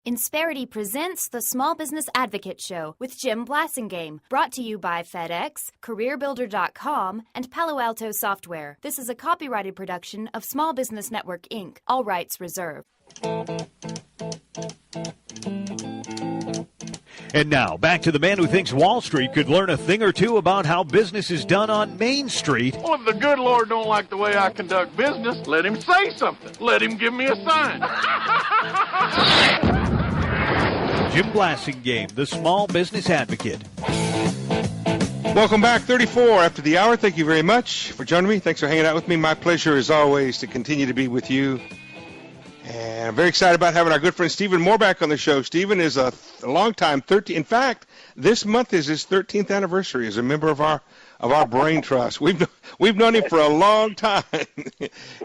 Insperity presents the Small Business Advocate Show with Jim Blasingame, brought to you by FedEx, CareerBuilder.com, and Palo Alto Software. This is a copyrighted production of Small Business Network, Inc., all rights reserved. And now, back to the man who thinks Wall Street could learn a thing or two about how business is done on Main Street. Well, if the good Lord don't like the way I conduct business, let him say something. Let him give me a sign. Jim Blasingame, the Small Business Advocate. Welcome back, 34 after the hour. Thank you very much for joining me. Thanks for hanging out with me. My pleasure, as always, to continue to be with you. And I'm very excited about having our good friend Stephen Moore back on the show. Stephen is a long-time 13. In fact, this month is his 13th anniversary as a member of our brain trust. We've known him for a long time,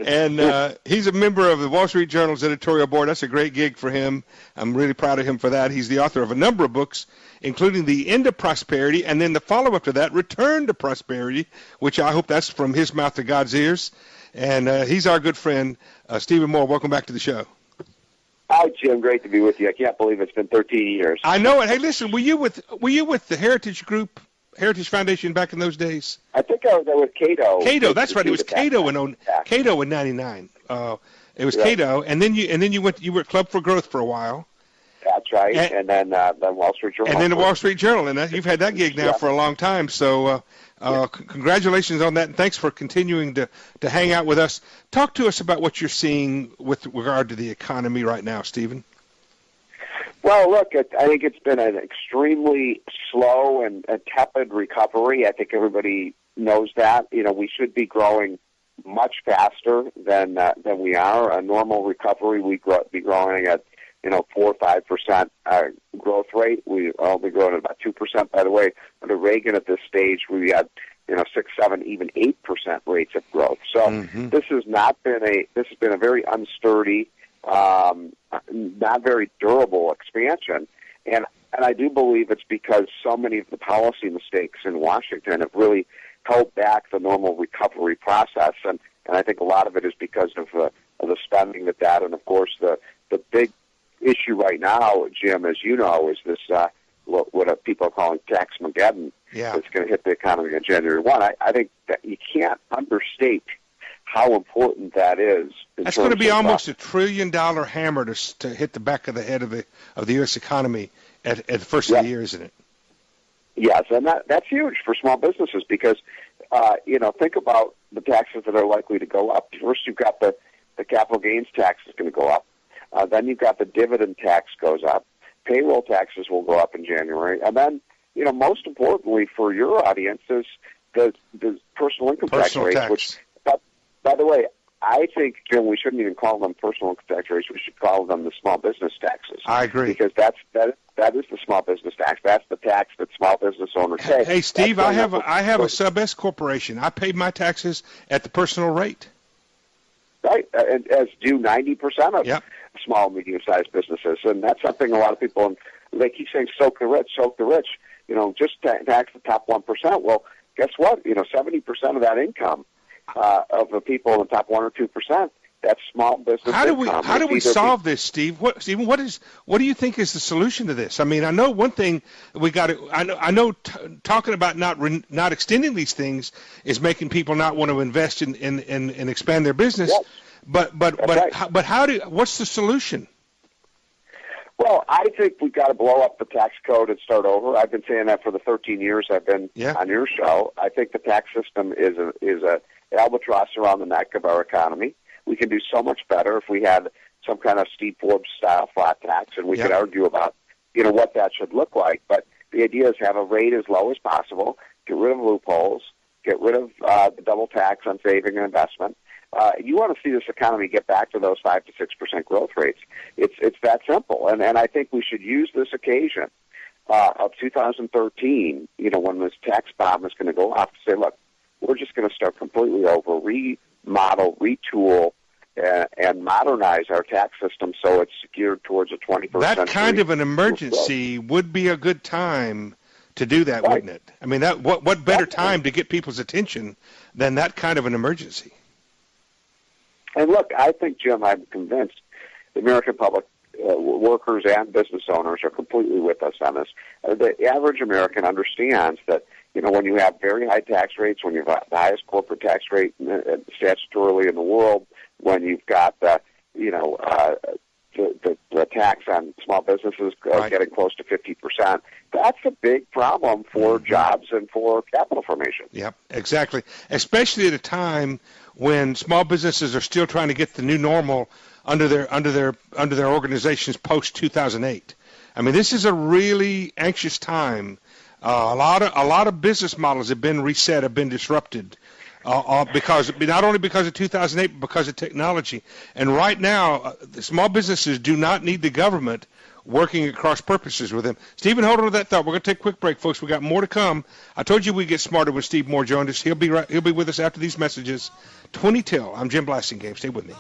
and he's a member of the Wall Street Journal's editorial board. That's a great gig for him. I'm really proud of him for that. He's the author of a number of books, including The End of Prosperity, and then the follow-up to that, Return to Prosperity, which I hope that's from his mouth to God's ears. And he's our good friend, Stephen Moore. Welcome back to the show. Hi, Jim. Great to be with you. I can't believe it's been 13 years. I know it. Hey, listen, were you with the Heritage Group, Heritage Foundation back in those days? I think I was there with Cato. Cato, that's right. It was Cato in '99. It was right. Cato, and then you were at Club for Growth for a while. That's right, and then Wall Street Journal. And then the Wall Street Journal, and you've had that gig now for a long time. So congratulations on that, and thanks for continuing to hang out with us. Talk to us about what you're seeing with regard to the economy right now, Stephen. Well, look, I think it's been an extremely slow and tepid recovery. I think everybody knows that. You know, we should be growing much faster than we are. A normal recovery, we'd be growing at 4 or 5% growth rate. We only growing at about 2%. By the way, under Reagan at this stage, we had 6, 7, even 8% rates of growth. So this has been a very unsturdy, not very durable expansion, and I do believe it's because so many of the policy mistakes in Washington have really held back the normal recovery process, and I think a lot of it is because of the spending that, and of course the big issue right now, Jim, as you know, is this what people are calling tax-mageddon. Yeah. That's going to hit the economy on January 1. I think that you can't understate how important that is. That's going to be almost $1 trillion hammer to hit the back of the head of the U.S. economy at the first of the year, isn't it? Yes, and that's huge for small businesses because, think about the taxes that are likely to go up. First, you've got the capital gains tax is going to go up. Then you've got the dividend tax goes up. Payroll taxes will go up in January. And then, most importantly for your audience is the personal income tax rates, which, by the way, I think, Jim, we shouldn't even call them personal income tax rates. We should call them the small business taxes. I agree. Because that is the small business tax. That's the tax that small business owners pay. Hey, Steve, I have a sub-S corporation. I paid my taxes at the personal rate. Right, as do 90% of small, medium-sized businesses. And that's something a lot of people, they keep saying, soak the rich, just tax the top 1%. Well, guess what? 70% of that income of the people in the top 1 or 2%, that's small business income. How do we solve this, Steve? What do you think is the solution to this? I mean, I know one thing we got to. I know talking about not extending these things is making people not want to invest and expand their business. Yes. But what's the solution? Well, I think we've got to blow up the tax code and start over. I've been saying that for the 13 years I've been on your show. I think the tax system is a albatross around the neck of our economy. We can do so much better if we had some kind of Steve Forbes-style flat tax, and we could argue about, what that should look like. But the idea is have a rate as low as possible, get rid of loopholes, get rid of the double tax on saving and investment. You want to see this economy get back to those 5 to 6% growth rates. It's that simple, and I think we should use this occasion of 2013, when this tax bomb is going to go off, to say, look, we're just going to start completely over, remodel, retool, and modernize our tax system so it's geared towards a 21st century. That kind of an emergency would be a good time to do that, wouldn't it? I mean, what better time to get people's attention than that kind of an emergency? And look, I think, Jim, I'm convinced the American public workers and business owners are completely with us on this. The average American understands that, when you have very high tax rates, when you have the highest corporate tax rate statutorily in the world, when you've got the tax on small businesses getting close to 50%, that's a big problem for jobs and for capital formation. Yep, exactly. Especially at a time when small businesses are still trying to get the new normal under their organizations post 2008. I mean, this is a really anxious time. A lot of business models have been reset, have been disrupted. Because not only because of 2008, but because of technology. And right now, the small businesses do not need the government working at cross purposes with them. Stephen, hold on to that thought. We're going to take a quick break, folks. We got more to come. I told you we'd get smarter when Steve Moore joined us. He'll be with us after these messages. 20 till. I'm Jim Blasingame. Stay with me.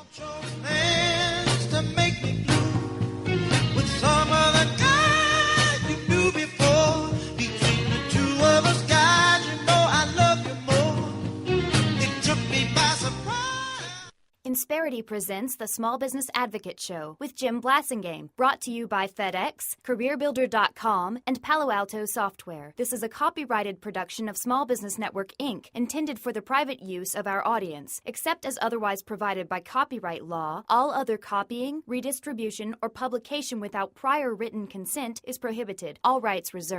Insperity presents the Small Business Advocate Show with Jim Blasingame, brought to you by FedEx, CareerBuilder.com, and Palo Alto Software. This is a copyrighted production of Small Business Network, Inc., intended for the private use of our audience. Except as otherwise provided by copyright law, all other copying, redistribution, or publication without prior written consent is prohibited. All rights reserved.